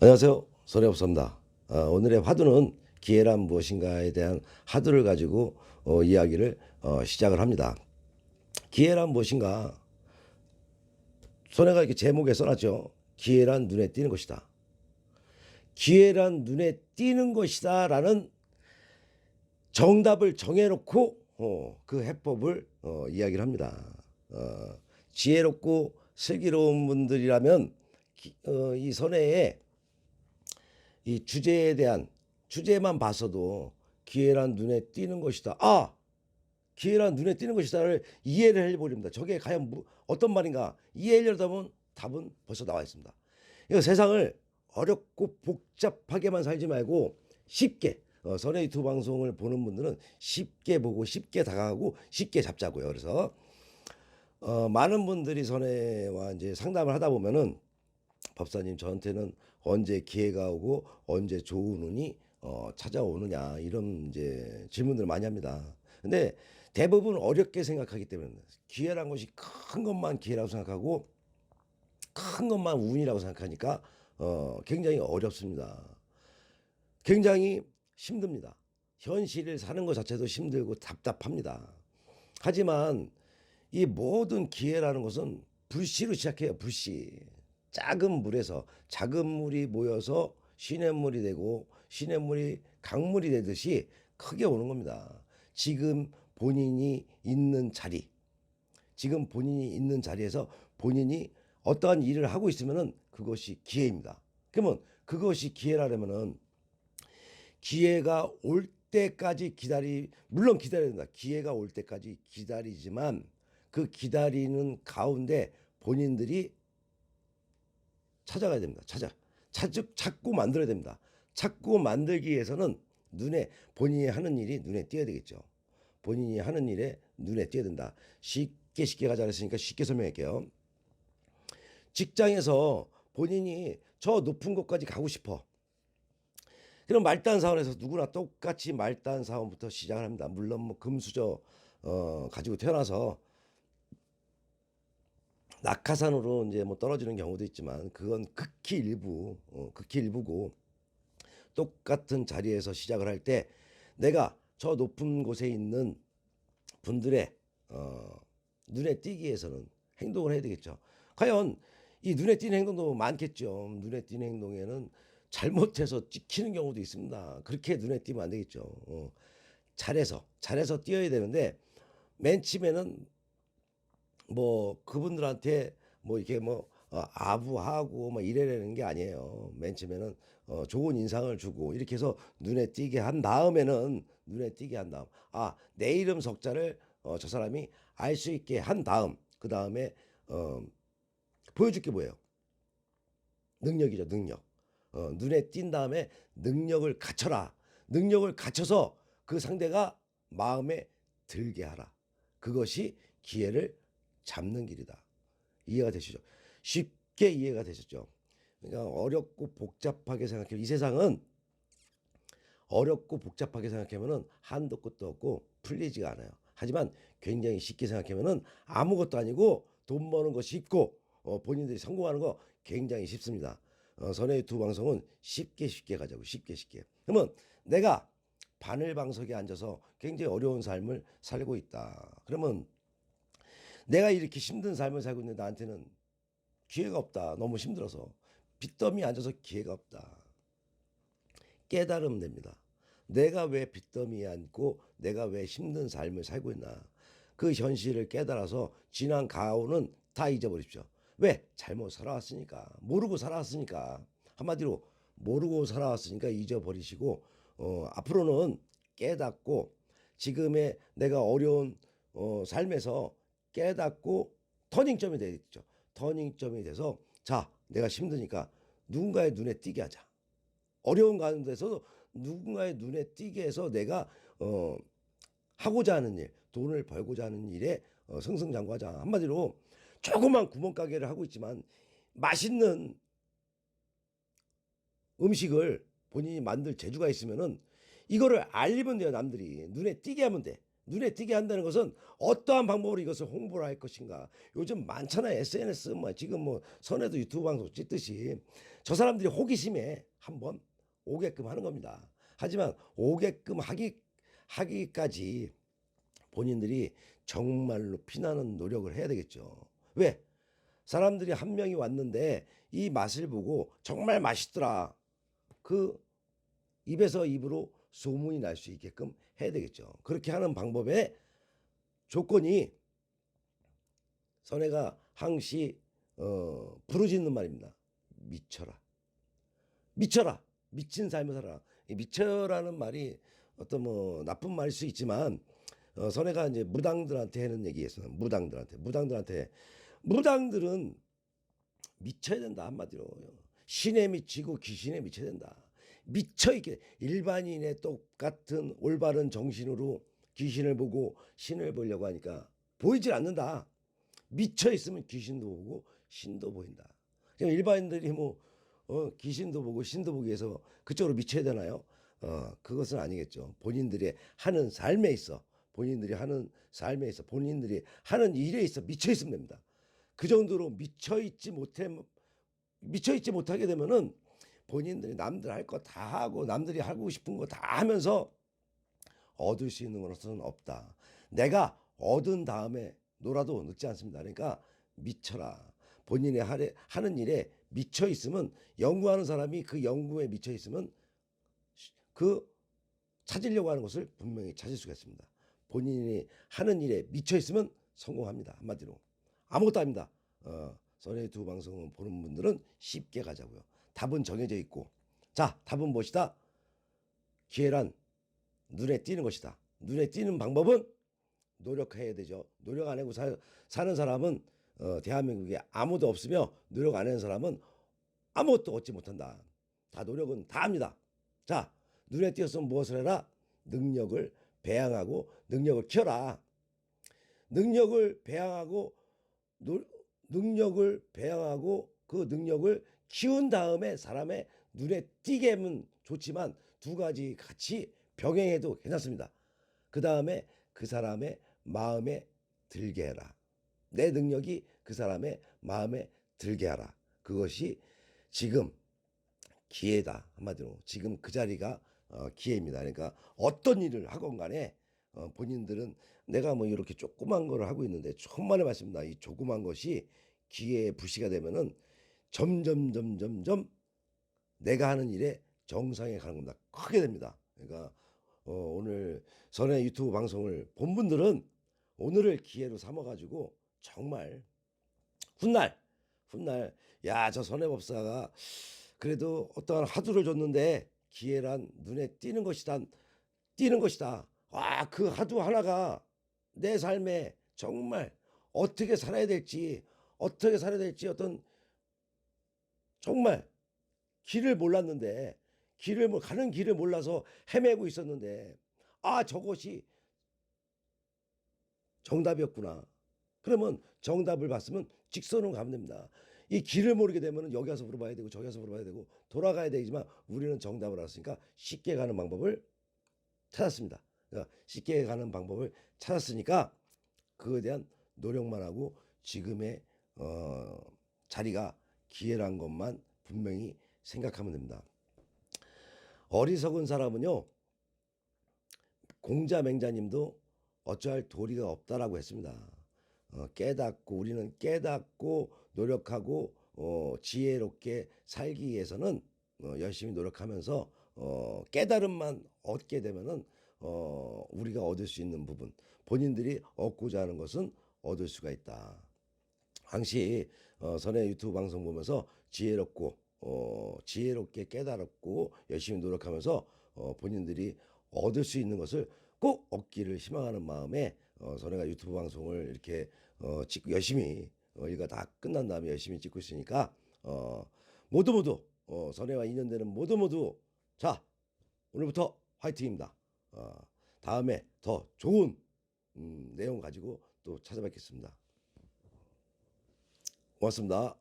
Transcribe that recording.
안녕하세요. 손해업소입니다. 오늘의 화두는 기회란 무엇인가에 대한 화두를 가지고 이야기를 시작을 합니다. 기회란 무엇인가? 손해가 이렇게 제목에 써놨죠. 기회란 눈에 띄는 것이다. 기회란 눈에 띄는 것이다 라는 정답을 정해놓고 그 해법을 이야기를 합니다. 지혜롭고 슬기로운 분들이라면 이 손해에 이 주제에 대한 주제만 봐서도 기회란 눈에 띄는 것이다. 기회란 눈에 띄는 것이다를 이해를 해버립니다. 저게 과연 어떤 말인가 이해하려다 보면 답은 벌써 나와 있습니다. 이거 세상을 어렵고 복잡하게만 살지 말고 쉽게 선의 유튜브 방송을 보는 분들은 쉽게 보고 쉽게 다가가고 쉽게 잡자고요. 그래서 많은 분들이 선혜와 이제 상담을 하다 보면은 법사님 저한테는 언제 기회가 오고 언제 좋은 운이 찾아오느냐 이런 이제 질문들을 많이 합니다. 근데 대부분 어렵게 생각하기 때문에 기회란 것이 큰 것만 기회라고 생각하고 큰 것만 운이라고 생각하니까 굉장히 어렵습니다. 굉장히 힘듭니다. 현실을 사는 것 자체도 힘들고 답답합니다. 하지만 이 모든 기회라는 것은 불씨로 시작해요. 불씨. 작은 물에서 작은 물이 모여서 시냇물이 되고 시냇물이 강물이 되듯이 크게 오는 겁니다. 지금 본인이 있는 자리, 지금 본인이 있는 자리에서 본인이 어떠한 일을 하고 있으면은 그것이 기회입니다. 그러면 그것이 기회라면은 기회가 올 때까지 물론 기다려야 된다. 기회가 올 때까지 기다리지만 그 기다리는 가운데 본인들이 찾아가야 됩니다. 찾고 만들어야 됩니다. 찾고 만들기 위해서는 본인이 하는 일이 눈에 띄어야 되겠죠. 본인이 하는 일에 눈에 띄어야 된다. 쉽게 가자 그랬으니까 쉽게 설명할게요. 직장에서 본인이 저 높은 곳까지 가고 싶어. 그럼 말단 사원에서 누구나 똑같이 말단 사원부터 시작을 합니다. 물론 뭐 금수저 가지고 태어나서 낙하산으로 이제 뭐 떨어지는 경우도 있지만 그건 극히 일부고 똑같은 자리에서 시작을 할 때 내가 저 높은 곳에 있는 분들의 눈에 띄기 위해서는 행동을 해야 되겠죠. 과연 이 눈에 띄는 행동도 많겠죠. 눈에 띄는 행동에는 잘못해서 찍히는 경우도 있습니다. 그렇게 눈에 띄면 안 되겠죠. 잘해서 띄어야 되는데 맨 처음에는 뭐 그분들한테 뭐 이렇게 뭐 아부하고 뭐 이래라는 게 아니에요. 맨 처음에는 좋은 인상을 주고 이렇게 해서 눈에 띄게 한 다음에는 내 이름 석자를 저 사람이 알 수 있게 한 다음 그 다음에 보여줄 게 뭐예요? 능력이죠. 능력. 눈에 띈 다음에 능력을 갖춰라. 능력을 갖춰서 그 상대가 마음에 들게 하라. 그것이 기회를 잡는 길이다. 이해가 되시죠? 쉽게 이해가 되셨죠? 그러니까 어렵고 복잡하게 생각해요. 이 세상은 어렵고 복잡하게 생각하면은 한도 끝도 없고 풀리지가 않아요. 하지만 굉장히 쉽게 생각하면은 아무것도 아니고 돈 버는 거 쉽고 본인들이 성공하는 거 굉장히 쉽습니다. 선의 유튜브 방송은 쉽게 가자고 쉽게. 그러면 내가 바늘 방석에 앉아서 굉장히 어려운 삶을 살고 있다. 그러면 내가 이렇게 힘든 삶을 살고 있는데 나한테는 기회가 없다. 너무 힘들어서. 빚더미 앉아서 기회가 없다. 깨달으면 됩니다. 내가 왜 빚더미에 앉고 내가 왜 힘든 삶을 살고 있나. 그 현실을 깨달아서 지난 가오는 다 잊어버리십시오. 왜? 잘못 살아왔으니까. 모르고 살아왔으니까. 한마디로 모르고 살아왔으니까 잊어버리시고 앞으로는 깨닫고 지금의 내가 어려운 삶에서 깨닫고 터닝점이 되겠죠. 터닝점이 돼서 자, 내가 힘드니까 누군가의 눈에 띄게 하자. 어려운 가운데서도 누군가의 눈에 띄게 해서 내가 하고자 하는 일, 돈을 벌고자 하는 일에 승승장구하자. 한마디로 조그만 구멍가게를 하고 있지만 맛있는 음식을 본인이 만들 재주가 있으면은 이거를 알리면 돼요. 남들이 눈에 띄게 하면 돼. 눈에 띄게 한다는 것은 어떠한 방법으로 이것을 홍보를 할 것인가. 요즘 많잖아요. SNS 뭐 지금 뭐 선에도 유튜브 방송 찍듯이 저 사람들이 호기심에 한번 오게끔 하는 겁니다. 하지만 오게끔 하기까지 본인들이 정말로 피나는 노력을 해야 되겠죠. 왜? 사람들이 한 명이 왔는데 이 맛을 보고 정말 맛있더라. 그 입에서 입으로 소문이 날 수 있게끔 해야 되겠죠. 그렇게 하는 방법의 조건이 선혜가 항시 부르짖는 말입니다. 미쳐라. 미쳐라. 미친 삶을 살아라. 이 미쳐라는 말이 어떤 뭐 나쁜 말일 수 있지만 선혜가 이제 무당들한테 하는 얘기에서 무당들은 미쳐야 된다 한마디로 신에 미치고 귀신에 미쳐야 된다. 미쳐 있게 일반인의 똑같은 올바른 정신으로 귀신을 보고 신을 보려고 하니까 보이질 않는다. 미쳐 있으면 귀신도 보고 신도 보인다. 그럼 일반인들이 뭐 귀신도 보고 신도 보기 위해서 그쪽으로 미쳐야 되나요? 그것은 아니겠죠. 본인들이 하는 삶에 있어 본인들이 하는 일에 있어 미쳐 있으면 됩니다. 그 정도로 미쳐 있지 못하게 되면은 본인들이 남들 할 거 다 하고 남들이 하고 싶은 거 다 하면서 얻을 수 있는 것은 없다. 내가 얻은 다음에 놀아도 늦지 않습니다. 그러니까 미쳐라. 본인이 하는 일에 미쳐 있으면 연구하는 사람이 그 연구에 미쳐 있으면 그 찾으려고 하는 것을 분명히 찾을 수가 있습니다. 본인이 하는 일에 미쳐 있으면 성공합니다. 한마디로 아무것도 아닙니다. 선의 두 방송을 보는 분들은 쉽게 가자고요. 답은 정해져 있고 자 답은 무엇이다? 기회란 눈에 띄는 것이다. 눈에 띄는 방법은 노력해야 되죠. 노력 안 하고 사는 사람은 대한민국에 아무도 없으며 노력 안 하는 사람은 아무것도 얻지 못한다. 다 노력은 다 합니다. 자 눈에 띄었으면 무엇을 해라? 능력을 배양하고 능력을 키워라. 능력을 배양하고 그 능력을 키운 다음에 사람의 눈에 띄게 하면 좋지만 두 가지 같이 병행해도 괜찮습니다. 그 다음에 그 사람의 마음에 들게 해라. 내 능력이 그 사람의 마음에 들게 하라. 그것이 지금 기회다. 한마디로 지금 그 자리가 기회입니다. 그러니까 어떤 일을 하건 간에 본인들은 내가 뭐 이렇게 조그만 거를 하고 있는데 천만의 말씀입니다. 이 조그만 것이 기회의 불씨가 되면은 점점 내가 하는 일에 정상에 가는 겁니다. 크게 됩니다. 그러니까 오늘 선의 유튜브 방송을 본 분들은 오늘을 기회로 삼아가지고 정말 훗날 야 저 선해법사가 그래도 어떠한 화두를 줬는데 기회란 눈에 띄는 것이다. 와, 그 화두 하나가 내 삶에 정말 어떻게 살아야 될지 어떤 정말 가는 길을 몰라서 헤매고 있었는데 저것이 정답이었구나. 그러면 정답을 봤으면 직선으로 가면 됩니다. 이 길을 모르게 되면 여기 가서 물어봐야 되고 저기 가서 물어봐야 되고 돌아가야 되지만 우리는 정답을 알았으니까 쉽게 가는 방법을 찾았습니다. 그러니까 쉽게 가는 방법을 찾았으니까 그거에 대한 노력만 하고 지금의 자리가 기회란 것만 분명히 생각하면 됩니다. 어리석은 사람은요, 공자맹자님도 어찌할 도리가 없다라고 했습니다. 우리는 깨닫고 노력하고 지혜롭게 살기 위해서는 열심히 노력하면서 깨달음만 얻게 되면은 우리가 얻을 수 있는 부분, 본인들이 얻고자 하는 것은 얻을 수가 있다. 항시 선의 유튜브 방송 보면서 지혜롭게 깨달았고 열심히 노력하면서 본인들이 얻을 수 있는 것을 꼭 얻기를 희망하는 마음에 선혜가 유튜브 방송을 이렇게 열심히 일가 다 끝난 다음에 열심히 찍고 있으니까 모두 선혜와 인연되는 모두 자 오늘부터 화이팅입니다. 다음에 더 좋은 내용 가지고 또 찾아뵙겠습니다. 고맙습니다.